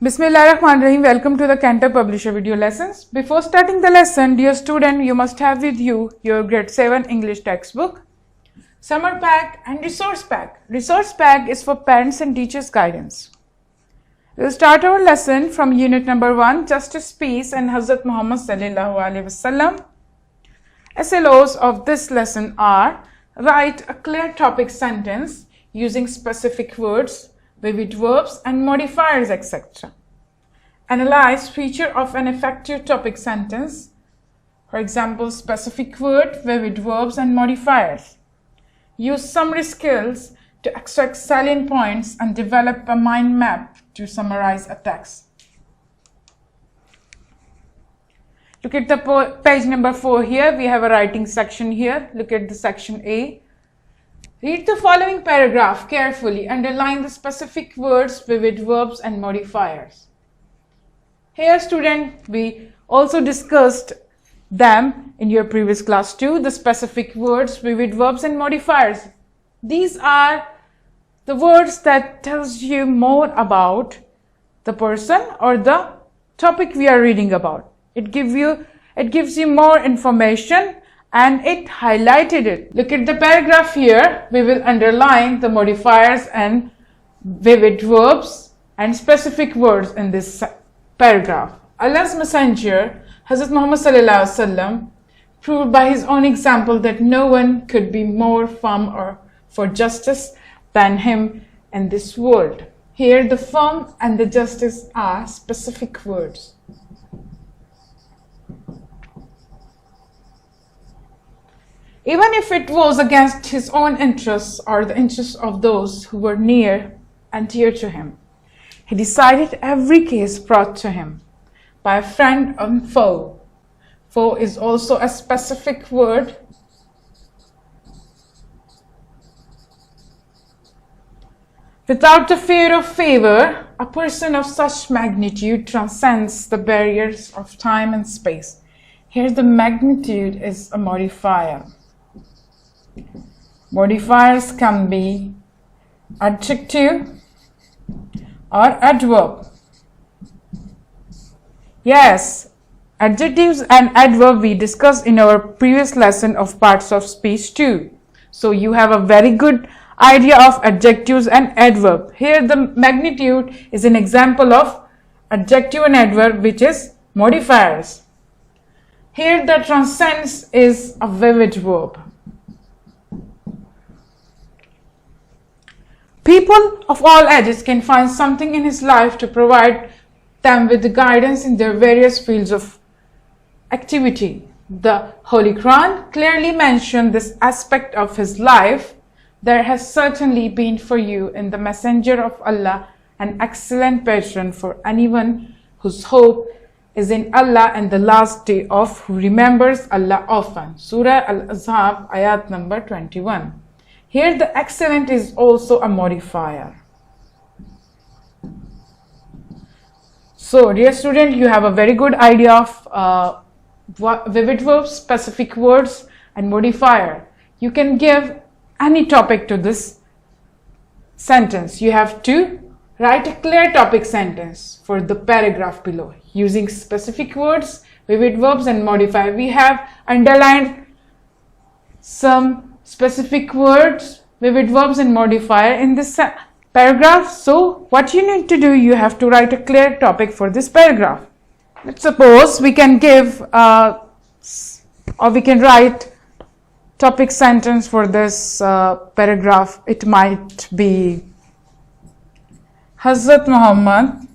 Bismillahirrahmanirrahim. Welcome to the Cantor Publisher video lessons. Before starting the lesson, dear student, you must have with you your grade 7 English textbook, summer pack and resource pack. Resource pack is for parents and teachers guidance. We'll start our lesson from unit number 1, Justice, Peace and Hazrat Muhammad Sallallahu Alaihi Wasallam. SLOs of this lesson are: write a clear topic sentence using specific words, vivid verbs and modifiers, etc. Analyze feature of an effective topic sentence. For example, specific word, vivid verbs and modifiers. Use summary skills to extract salient points and develop a mind map to summarize a text. Look at the page number 4 here. We have a writing section here. Look at the section A. Read the following paragraph carefully. Underline the specific words, vivid verbs and modifiers. Here, student, we also discussed them in your previous class too. The specific words, vivid verbs and modifiers. These are the words that tells you more about the person or the topic we are reading about. It gives you more information and it highlighted it. Look at the paragraph here. We will underline the modifiers and vivid verbs and specific words in this paragraph. Allah's Messenger, Hazrat Muhammad Sallallahu Alaihi Wasallam, proved by his own example that no one could be more firm or for justice than him in this world. Here the firm and the justice are specific words. Even if it was against his own interests or the interests of those who were near and dear to him, he decided every case brought to him by a friend and foe. Foe is also a specific word. Without the fear of favor, a person of such magnitude transcends the barriers of time and space. Here the magnitude is a modifier. Modifiers can be adjective or adverb. Yes, adjectives and adverb we discussed in our previous lesson of parts of speech too. So you have a very good idea of adjectives and adverb. Here the magnitude is an example of adjective and adverb, which is modifiers. Here the transcends is a vivid verb. People of all ages can find something in his life to provide them with the guidance in their various fields of activity. The Holy Quran clearly mentioned this aspect of his life. There has certainly been for you in the Messenger of Allah an excellent patron for anyone whose hope is in Allah and the last day of who remembers Allah often. Surah Al-Ahzab, ayat number 21. Here the excellent is also a modifier. So dear student, you have a very good idea of vivid verbs, specific words and modifier. You can give any topic to this sentence. You have to write a clear topic sentence for the paragraph below using specific words, vivid verbs and modifier. We have underlined some specific words, vivid verbs and modifier in this paragraph. So what you need to do, you have to write a clear topic for this paragraph. Let's suppose we can give or we can write topic sentence for this paragraph. It might be Hazrat Muhammad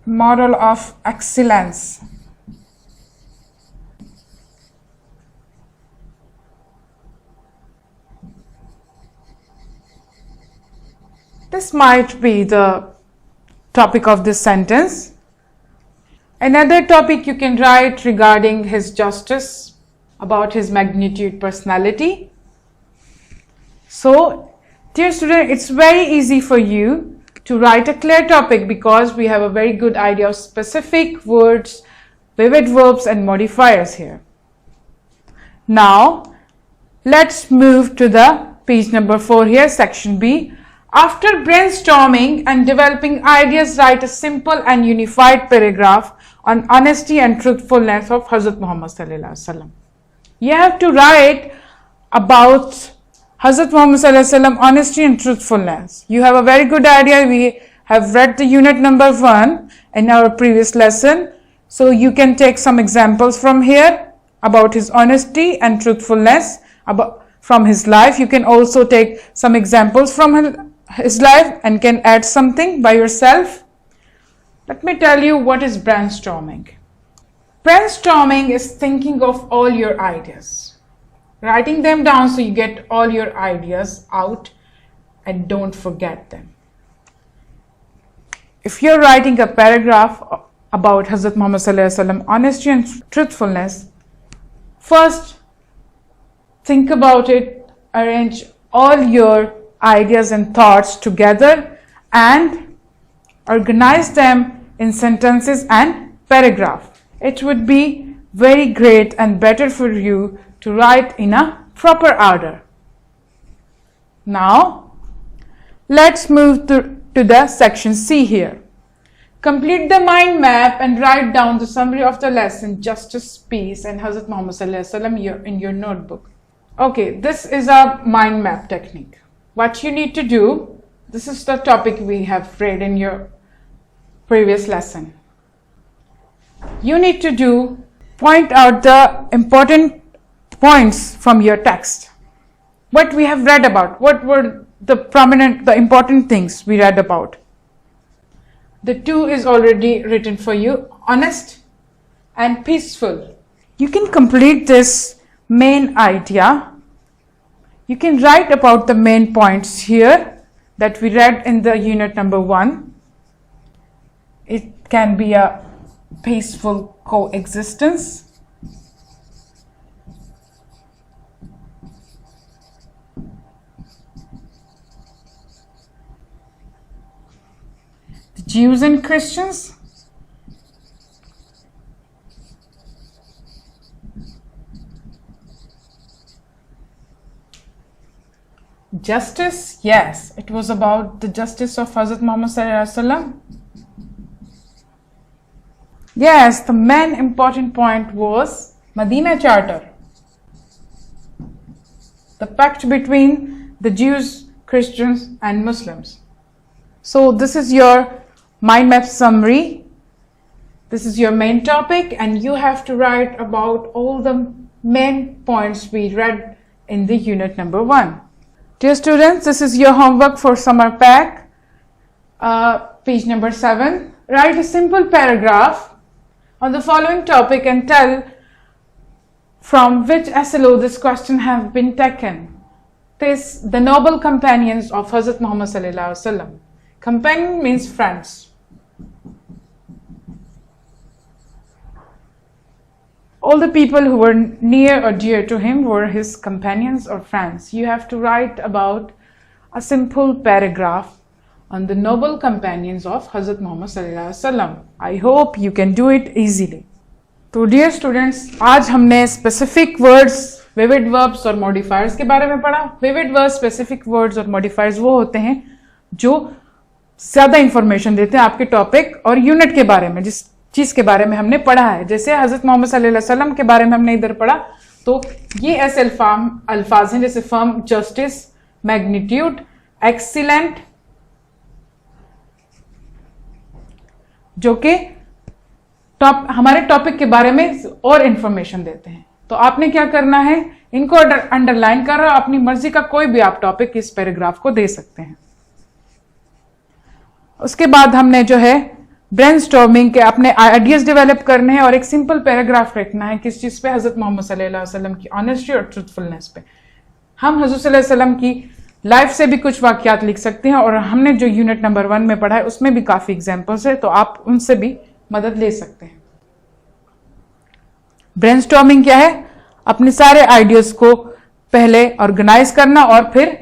model of excellence. This might be the topic of this sentence. Another topic you can write regarding his justice, about his magnitude personality. So, dear student, it's very easy for you to write a clear topic because we have a very good idea of specific words, vivid verbs and modifiers here. Now, let's move to the page number 4 here, section B. After brainstorming and developing ideas, write a simple and unified paragraph on honesty and truthfulness of Hazrat Muhammad sallallahu alaihi wasallam. You have to write about Hazrat Muhammad sallallahu alaihi wasallam, honesty and truthfulness. You have a very good idea. We have read the unit number 1 in our previous lesson. So you can take some examples from here about his honesty and truthfulness from his life. You can also take some examples from his life and can add something by yourself. Let me tell you what is brainstorming. Brainstorming is thinking of all your ideas, writing them down so you get all your ideas out and don't forget them. If you're writing a paragraph about Hazrat Muhammad sallallahu alaihi wasallam, honesty and truthfulness, first think about it, arrange all your ideas and thoughts together and organize them in sentences and paragraph. It would be very great and better for you to write in a proper order. Now, let's move to the section C here. Complete the mind map and write down the summary of the lesson, justice, peace and Hazrat Muhammad sallallahu alaihi wasallam in your notebook. Okay, this is a mind map technique. What you need to do, this is the topic we have read in your previous lesson. You need to point out the important points from your text. What we have read about, what were the important things we read about. The 2 is already written for you, honest and peaceful. You can complete this main idea. You can write about the main points here that we read in the unit number 1. It can be a peaceful coexistence. The Jews and Christians. Justice, yes, it was about the justice of Hazrat Muhammad sallallahu alaihi wasallam. Yes, the main important point was Medina Charter, the pact between the Jews, Christians and Muslims. So this is your mind map summary. This is your main topic and you have to write about all the main points we read in the unit number 1. Dear students, this is your homework for summer pack, page number 7. Write a simple paragraph on the following topic and tell from which SLO this question have been taken. The noble companions of Hazrat Muhammad sallallahu alaihi wasallam. Companion means friends. All the people who were near or dear to him were his companions or friends. You have to write about a simple paragraph on the noble companions of Hazrat Muhammad sallallahu alaihi wasallam. I hope you can do it easily. तो dear students, आज हमने specific words, vivid verbs और modifiers के बारे में पढ़ा. Vivid verbs, specific words और modifiers वो होते हैं जो ज़्यादा information देते हैं आपके topic और unit के बारे में, जिस चीज के बारे में हमने पढ़ा है. जैसे हजरत मोहम्मद सल्लल्लाहु अलैहि वसल्लम के बारे में हमने इधर पढ़ा, तो ये ऐसे अल्फाज हैं जैसे फर्म, जस्टिस, मैग्नीट्यूड, एक्सीलेंट, जो कि हमारे टॉपिक के बारे में और इंफॉर्मेशन देते हैं. तो आपने क्या करना है, इनको अंडरलाइन कर रहा, अपनी मर्जी का कोई भी आप टॉपिक इस पैराग्राफ को दे सकते हैं. उसके बाद हमने जो है ब्रेनस्टॉर्मिंग के अपने आइडियाज डेवलप करने हैं और एक सिंपल पैराग्राफ लिखना है किस चीज पे, हजरत मोहम्मद सल्लल्लाहु अलैहि वसल्लम की ऑनेस्टी और ट्रूथफुलनेस पे. हम हजरत सल्लल्लाहु अलैहि वसल्लम की लाइफ से भी कुछ वाकयात लिख सकते हैं और हमने जो यूनिट नंबर 1 में पढ़ा है उसमें भी काफी एग्जांपल्स है, तो आप उनसे भी मदद ले सकते हैं. ब्रेनस्टॉर्मिंग क्या है, अपने सारे आइडियाज को पहले ऑर्गेनाइज करना और फिर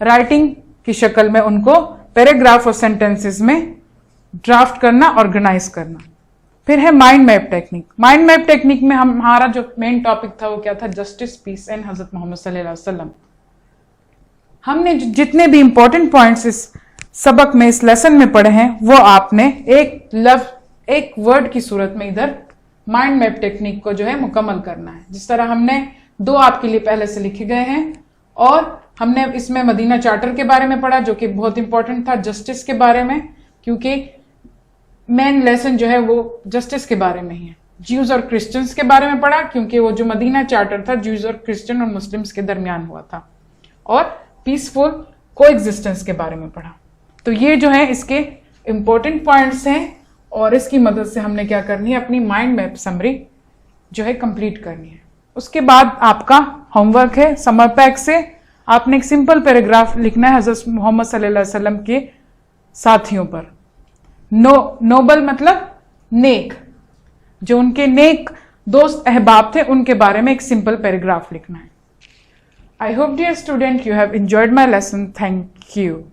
राइटिंग की शक्ल में उनको पैराग्राफ और सेंटेंसेस में ड्राफ्ट करना, ऑर्गेनाइज करना। फिर है mind map technique. Mind map technique में हमारा जो मेन टॉपिक था वो क्या था? जस्टिस, पीस एंड हजरत मोहम्मद सल्लल्लाहु अलैहि वसल्लम। हमने जितने भी इंपॉर्टेंट पॉइंट्स इस सबक में, इस लेसन में पढ़े हैं, वो आपने एक वर्ड की सूरत में इधर माइंड मैप टेक्निक को जो है मुकम्मल करना है। जिस तरह हमने 2 आपके लिए पहले से लिखे गए हैं, और हमने इसमें मदीना चार्टर के बारे में पढ़ा जो कि बहुत इंपॉर्टेंट था, जस्टिस के बारे में, क्योंकि मेन लेसन जो है वो जस्टिस के बारे में ही है। ज्यूज और क्रिश्चियंस के बारे में पढ़ा, क्योंकि वो जो मदीना चार्टर था ज्यूज और क्रिश्चियन और मुस्लिम्स के दरमियान हुआ था, और पीसफुल कोएग्जिस्टेंस के बारे में पढ़ा। तो ये जो है इसके इंपॉर्टेंट पॉइंट्स हैं, और इसकी मदद से हमने क्या करनी है? अपनी माइंड मैप समरी जो है कंप्लीट करनी है। उसके बाद आपका होमवर्क है, समर पैक से आपने एक सिंपल पैराग्राफ लिखना है हजरत मोहम्मद सल्लल्लाहु अलैहि वसल्लम के साथियों पर। नोबल मतलब नेक, जो उनके नेक दोस्त अहबाब थे उनके बारे में एक सिंपल पैराग्राफ लिखना है। I hope dear student you have enjoyed my lesson. Thank you.